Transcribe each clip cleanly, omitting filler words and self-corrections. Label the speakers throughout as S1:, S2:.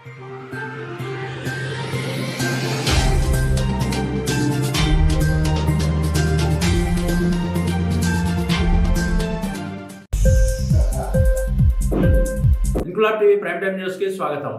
S1: Inquilab TV prime time news కి స్వాగతం.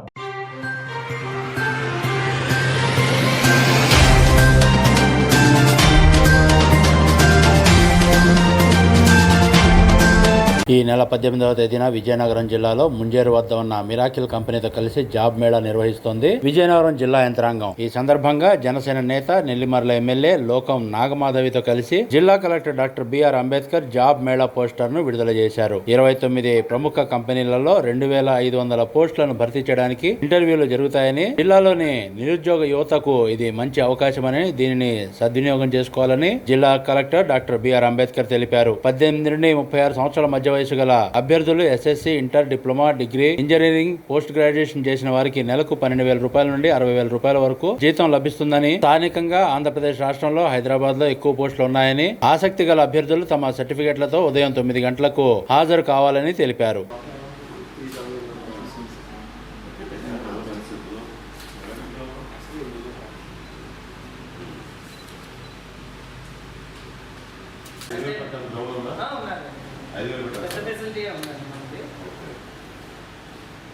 S1: ఈ నెల 18వ తేదీన విజయనగరం జిల్లాలో ముంజేరు వద్ద ఉన్న మిరాకిల్ కంపెనీతో కలిసి జాబ్ మేళా నిర్వహిస్తోంది విజయనగరం జిల్లా యంత్రాంగం. ఈ సందర్భంగా జనసేన నేత నెల్లిమర్ల ఎమ్మెల్యే లోకం నాగమాధవితో కలిసి జిల్లా collector doctor BR Ambedkar job mela poster ను విడుదల చేశారు. 29 ప్రముఖ కంపెనీలలో 2500 పోస్టులను భర్తీ చేయడానికి ఇంటర్వ్యూలు జరుగుతాయని, జిల్లాలోని నిరుద్యోగ యువతకు ఇది మంచి అవకాశమని, దీనిని సద్వినియోగం చేసుకోవాలని జిల్లా కలెక్టర్ డాక్టర్ బిఆర్ అంబేద్కర్ తెలిపారు. 18 నుండి 36 సంవత్సరాల మధ్య వయసు గల అభ్యర్థులు SSC, inter, diploma, degree, engineering, post graduation చేసిన వారికి నెలకు 12,000 రూపాయల నుండి 60,000 రూపాయల వరకు జీతం లభిస్తుందని, స్థానికంగా ఆంధ్రప్రదేశ్ రాష్ట్రంలో హైదరాబాద్ లో ఎక్కువ పోస్టులు ఉన్నాయని, ఆసక్తి గల అభ్యర్థులు తమ సర్టిఫికెట్లతో ఉదయం 9 గంటలకు హాజరు కావాలని తెలిపారు.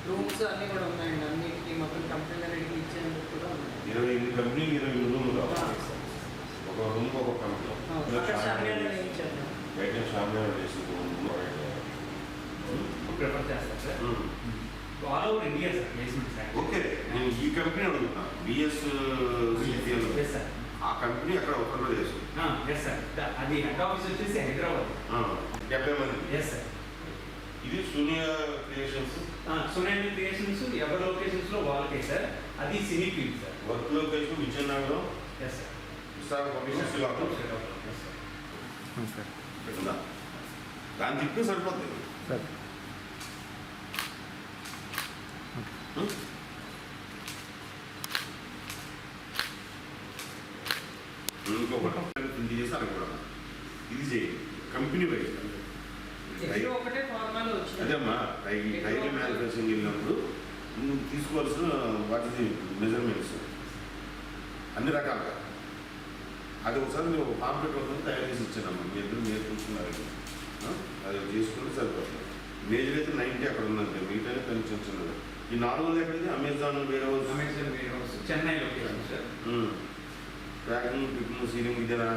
S2: రూమ్స్ అన్నీ కూడా ఉన్నాయండి. అన్నిటికీ మొత్తం కంపెనీలన్నిటికీ ఇచ్చేందుకు కూడా
S3: 28 కంపెనీలు 20 రూములు కావాలి. ఒక రూమ్ ఒక కంపెనీ బయట షామ్యాన్ చేసి
S4: ప్రిఫర్ చేస్తారు sir. All over India sir placement sir.
S3: Okay, నేను ఈ కంపెనీ అడుగుతున్నా. బిఎస్
S4: సార్
S3: ఆ కంపెనీ అక్కడ ఉత్తరప్రదేశ్.
S4: ఎస్ సార్, అది హెడ్ ఆఫీస్ వచ్చేసి హైదరాబాద్.
S3: 70 మంది.
S4: Yes sir.
S3: ఇది సూనియా క్రియేషన్స్.
S4: సునైన్ క్రియేషన్స్ ఎవరి లొకేషన్స్ లో వాళ్ళకే సార్. అది cine field sir.
S3: Work location Vizianagaram.
S4: Yes sir.
S3: Visakhapatnam. పెట్టిందా? దాన్ని తిప్పి సరిపోతుంది
S1: సార్.
S3: ఇంకొకటి ఇది చేసి అనుకోవడం. ఇది చేయండి కంపెనీ వైజ్. అదేమ్మా, టైర్ మ్యానుఫ్యాక్చరింగ్ వెళ్ళినప్పుడు నువ్వు తీసుకోవాల్సిన వాటి మెజర్మెంట్స్ అన్ని రకాలుగా అది ఒకసారి నువ్వు ఒక పాంప్లెట్ ఒకటి తయారు చేసి ఇచ్చానమ్మా. మీ ఇద్దరు నేర్చుకుంటున్నారు, అది చేసుకుంటే సరిపోతుంది. మేజర్ అయితే 90 అక్కడ ఉన్నది, మిగతా కొంచెం చిన్నది. ఈ 400 ఎక్కడిది? Amazon warehouse
S4: Chennai location sir.
S3: Packing, picking, sealing ఇదేనా?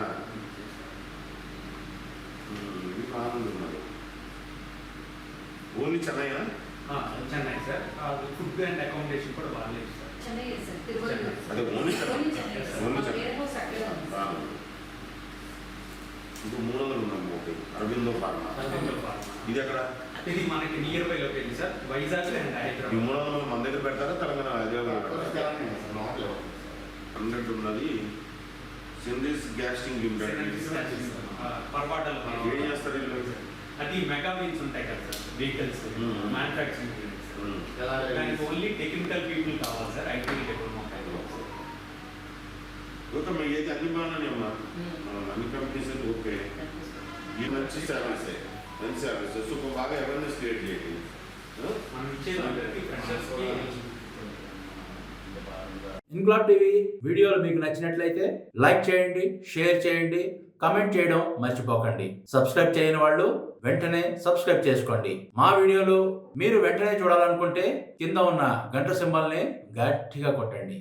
S3: ఇవి బాగుంది ఉన్నారు. ఓన్లీ చెన్నైనా?
S4: Chennai sir. Food and accommodation కూడా వాళ్ళే సార్.
S3: అదే ఓన్లీ చెన్నై. ఓన్లీ చెన్నై. ఇంకో 300 ఉన్నాము. ఒకటి అరవిందో ఫార్మా. ఇది ఎక్కడ?
S4: ఇది మనకి near by location sir, Vizag and Hyderabad.
S3: ఈ 300 మన దగ్గర పెడతారా? తెలంగాణ హైదరాబాద్ 100 ఉన్నది. సిండిస్ గ్యాస్టింగ్ లిమిటెడ్. ఏం చేస్తారు వీళ్ళు?
S4: అది మెగా వీల్స్ ఉంటాయి కదా సార్, వెహికల్స్ మ్యానుఫ్యాక్చరింగ్. దానికి ఓన్లీ టెక్నికల్ పీపుల్ కావాలి సార్. ఐటీ డిప్లొమా
S3: ఓకే, మీకు అయితే అన్ని బాగానే ఉన్నా. అన్ని కంపెనీస్ అయితే ఓకే. ఈ మంచి సర్వీస్, మంచి సర్వీస్. సో బాగా అవేర్నెస్ క్రియేట్ చేయండి.
S4: మనం ఇచ్చేది
S1: ఇంక్లాబ్ టీవీ వీడియోలు మీకు నచ్చినట్లయితే లైక్ చేయండి, షేర్ చేయండి, కమెంట్ చేయడం మర్చిపోకండి. సబ్స్క్రైబ్ చేయని వాళ్ళు వెంటనే సబ్స్క్రైబ్ చేసుకోండి. మా వీడియోలు మీరు వెంటనే చూడాలనుకుంటే కింద ఉన్న గంట సింబల్ని గట్టిగా కొట్టండి.